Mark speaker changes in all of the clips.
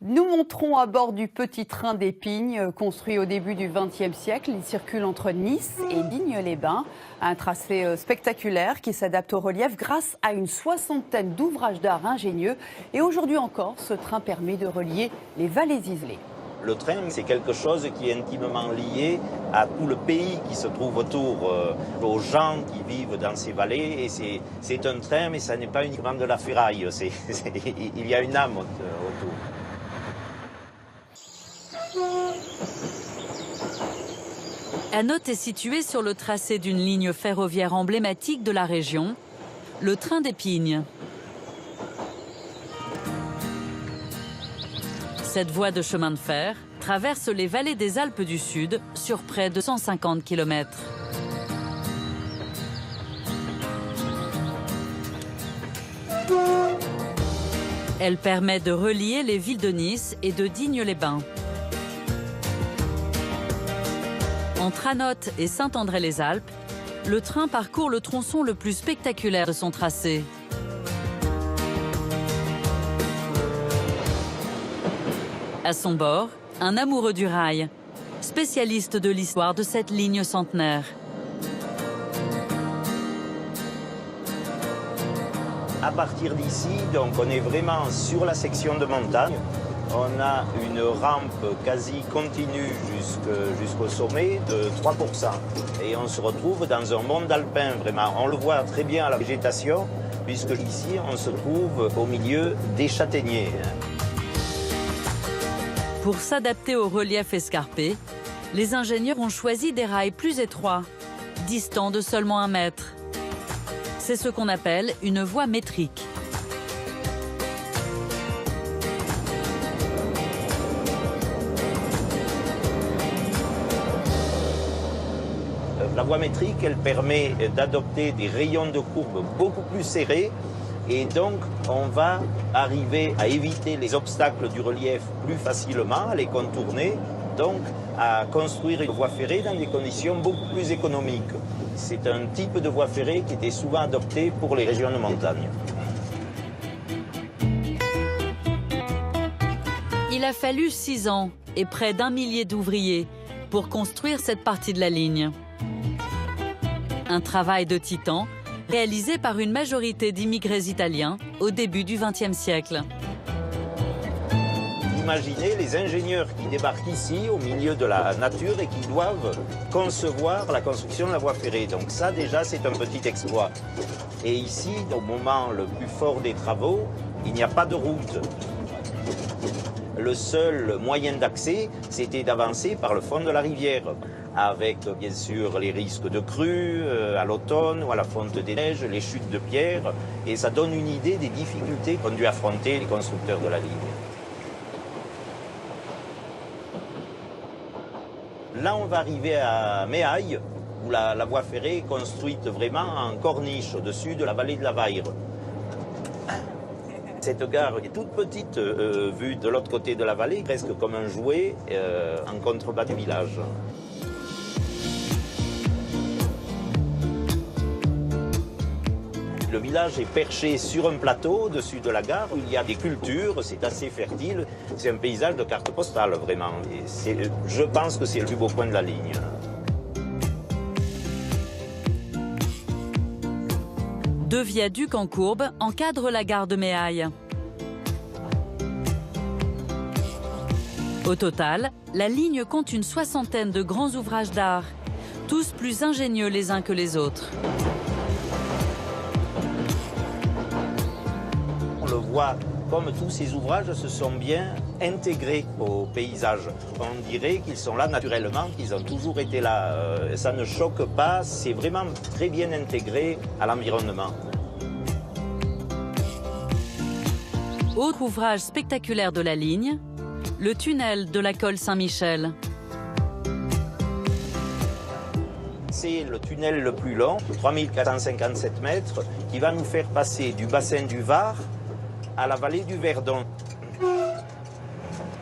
Speaker 1: Nous monterons à bord du petit train des Pignes, construit au début du XXe siècle. Il circule entre Nice et Digne-les-Bains. Un tracé spectaculaire qui s'adapte au relief grâce à une soixantaine d'ouvrages d'art ingénieux. Et aujourd'hui encore, ce train permet de relier les vallées isolées.
Speaker 2: Le train, c'est quelque chose qui est intimement lié à tout le pays qui se trouve autour, aux gens qui vivent dans ces vallées. Et c'est un train, mais ça n'est pas uniquement de la ferraille. Il y a une âme autour.
Speaker 3: Hanotte est situé sur le tracé d'une ligne ferroviaire emblématique de la région, le train des Pignes. Cette voie de chemin de fer traverse les vallées des Alpes du Sud sur près de 150 km. Elle permet de relier les villes de Nice et de Digne-les-Bains. Entre Hanotte et Saint-André-les-Alpes, le train parcourt le tronçon le plus spectaculaire de son tracé. À son bord, un amoureux du rail, spécialiste de l'histoire de cette ligne centenaire.
Speaker 2: À partir d'ici, donc, on est vraiment sur la section de montagne. On a une rampe quasi continue jusqu'au sommet de 3%. Et on se retrouve dans un monde alpin, vraiment. On le voit très bien à la végétation, puisque ici, on se trouve au milieu des châtaigniers.
Speaker 3: Pour s'adapter au relief escarpé, les ingénieurs ont choisi des rails plus étroits, distants de seulement 1 mètre. C'est ce qu'on appelle une voie métrique.
Speaker 2: La voie métrique, elle permet d'adopter des rayons de courbe beaucoup plus serrés. Et donc, on va arriver à éviter les obstacles du relief plus facilement, à les contourner, donc à construire une voie ferrée dans des conditions beaucoup plus économiques. C'est un type de voie ferrée qui était souvent adopté pour les régions de montagne.
Speaker 3: Il a fallu 6 ans et près d'1 millier d'ouvriers pour construire cette partie de la ligne. Un travail de titan réalisé par une majorité d'immigrés italiens au début du XXe siècle.
Speaker 2: Imaginez les ingénieurs qui débarquent ici, au milieu de la nature, et qui doivent concevoir la construction de la voie ferrée. Donc ça, déjà, c'est un petit exploit. Et ici, au moment le plus fort des travaux, il n'y a pas de route. Le seul moyen d'accès, c'était d'avancer par le fond de la rivière, avec bien sûr les risques de crues à l'automne ou à la fonte des neiges, les chutes de pierres, et ça donne une idée des difficultés qu'ont dû affronter les constructeurs de la ligne. Là, on va arriver à Méaille, où la voie ferrée est construite vraiment en corniche au-dessus de la vallée de la Vaire. Cette gare est toute petite, vue de l'autre côté de la vallée, presque comme un jouet en contrebas du village. Le village est perché sur un plateau au-dessus de la gare où il y a des cultures, c'est assez fertile. C'est un paysage de carte postale, vraiment. Et je pense que c'est le plus beau point de la ligne.
Speaker 3: Deux viaducs en courbe encadrent la gare de Méaille. Au total, la ligne compte une soixantaine de grands ouvrages d'art, tous plus ingénieux les uns que les autres.
Speaker 2: On le voit, comme tous ces ouvrages se sont bien intégrés au paysage. On dirait qu'ils sont là naturellement, qu'ils ont toujours été là. Ça ne choque pas, c'est vraiment très bien intégré à l'environnement.
Speaker 3: Autre ouvrage spectaculaire de la ligne, le tunnel de la Colle Saint-Michel.
Speaker 2: C'est le tunnel le plus long, 3457 mètres, qui va nous faire passer du bassin du Var à la vallée du Verdon.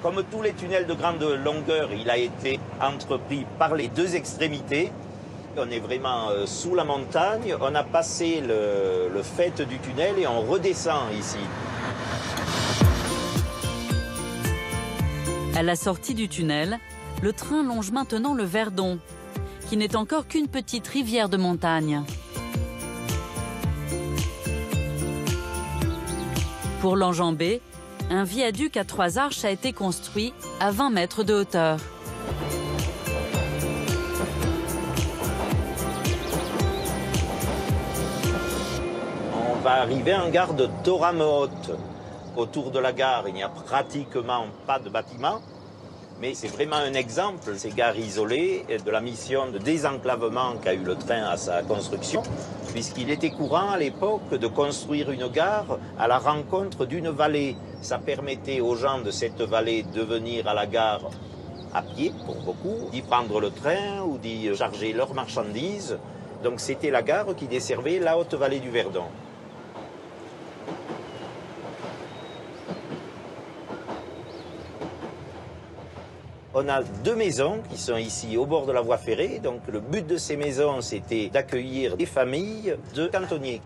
Speaker 2: Comme tous les tunnels de grande longueur, il a été entrepris par les deux extrémités. On est vraiment sous la montagne, on a passé le faîte du tunnel et on redescend ici.
Speaker 3: À la sortie du tunnel, le train longe maintenant le Verdon, qui n'est encore qu'une petite rivière de montagne. Pour l'enjamber, un viaduc à 3 arches a été construit à 20 mètres de hauteur.
Speaker 2: On va arriver en gare de Toramehaute. Autour de la gare, il n'y a pratiquement pas de bâtiments, mais c'est vraiment un exemple, ces gares isolées, de la mission de désenclavement qu'a eu le train à sa construction, puisqu'il était courant à l'époque de construire une gare à la rencontre d'une vallée. Ça permettait aux gens de cette vallée de venir à la gare à pied, pour beaucoup, d'y prendre le train ou d'y charger leurs marchandises. Donc c'était la gare qui desservait la haute vallée du Verdon. On a 2 maisons qui sont ici au bord de la voie ferrée. Donc le but de ces maisons, c'était d'accueillir des familles de cantonniers.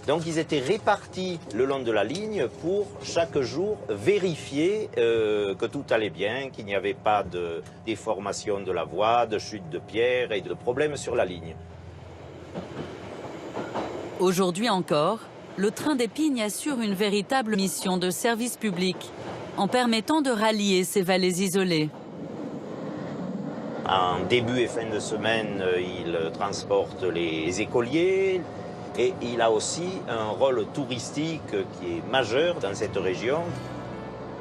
Speaker 2: Donc ils étaient répartis le long de la ligne pour chaque jour vérifier que tout allait bien, qu'il n'y avait pas de déformation de la voie, de chute de pierre et de problèmes sur la ligne.
Speaker 3: Aujourd'hui encore, le train d'Épines assure une véritable mission de service public en permettant de rallier ces vallées isolées.
Speaker 2: En début et fin de semaine, il transporte les écoliers et il a aussi un rôle touristique qui est majeur dans cette région.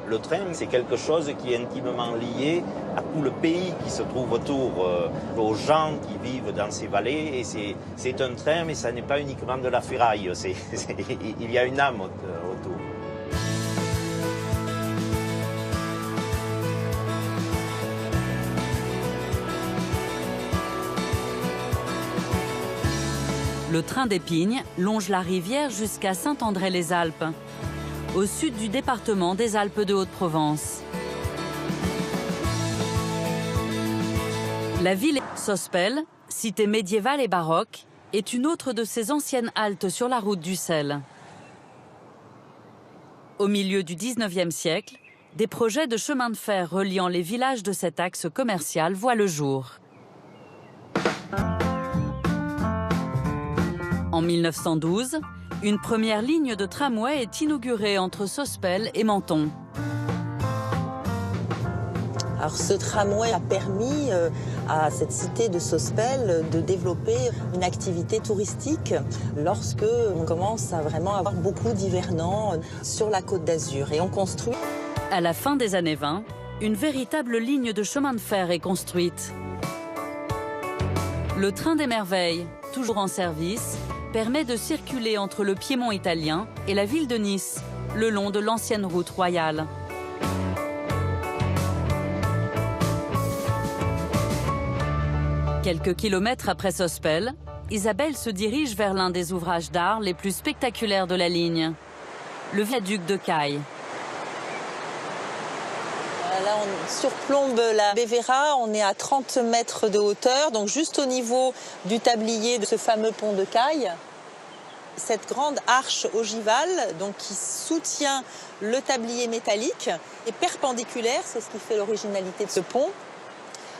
Speaker 2: Le train, c'est quelque chose qui est intimement lié à tout le pays qui se trouve autour, aux gens qui vivent dans ces vallées. Et c'est un train, mais ça n'est pas uniquement de la ferraille, il y a une âme autour.
Speaker 3: Le train d'Épines longe la rivière jusqu'à Saint-André-les-Alpes, au sud du département des Alpes de Haute-Provence. La ville Sospel, cité médiévale et baroque, est une autre de ces anciennes haltes sur la route du sel. Au milieu du 19e siècle, des projets de chemin de fer reliant les villages de cet axe commercial voient le jour. En 1912, une première ligne de tramway est inaugurée entre Sospel et Menton.
Speaker 4: Alors ce tramway a permis à cette cité de Sospel de développer une activité touristique lorsque on commence à vraiment avoir beaucoup d'hivernants sur la Côte d'Azur. Et on construit.
Speaker 3: À la fin des années 20, une véritable ligne de chemin de fer est construite. Le train des merveilles, toujours en service, permet de circuler entre le Piémont italien et la ville de Nice, le long de l'ancienne route royale. Quelques kilomètres après Sospel, Isabelle se dirige vers l'un des ouvrages d'art les plus spectaculaires de la ligne, le viaduc de Caille.
Speaker 4: Là, on surplombe la Bévéra, on est à 30 mètres de hauteur, donc juste au niveau du tablier de ce fameux pont de Caille. Cette grande arche ogivale, donc, qui soutient le tablier métallique, est perpendiculaire, c'est ce qui fait l'originalité de ce pont.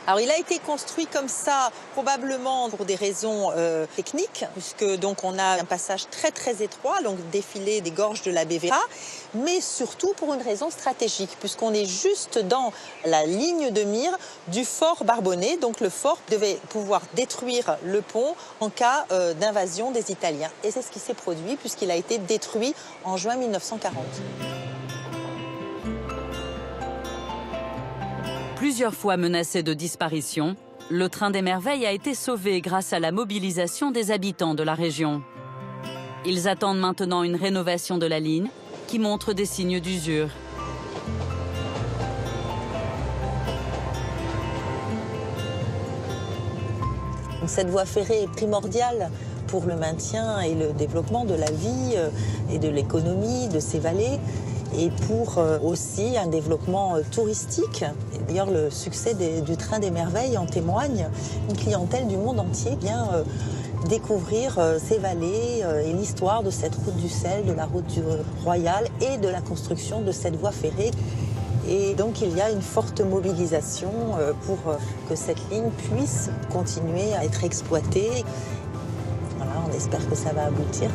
Speaker 4: Alors, il a été construit comme ça, probablement pour des raisons techniques, puisque donc on a un passage très très étroit, donc défilé des gorges de la Bévéra, mais surtout pour une raison stratégique, puisqu'on est juste dans la ligne de mire du fort Barbonnais. Donc le fort devait pouvoir détruire le pont en cas d'invasion des Italiens. Et c'est ce qui s'est produit, puisqu'il a été détruit en juin 1940.
Speaker 3: Plusieurs fois menacé de disparition, le train des merveilles a été sauvé grâce à la mobilisation des habitants de la région. Ils attendent maintenant une rénovation de la ligne qui montre des signes d'usure.
Speaker 4: Cette voie ferrée est primordiale pour le maintien et le développement de la vie et de l'économie de ces vallées, et pour aussi un développement touristique. D'ailleurs, le succès du train des merveilles en témoigne. Une clientèle du monde entier vient découvrir ces vallées et l'histoire de cette route du sel, de la route royale et de la construction de cette voie ferrée. Et donc il y a une forte mobilisation pour que cette ligne puisse continuer à être exploitée. Voilà, on espère que ça va aboutir.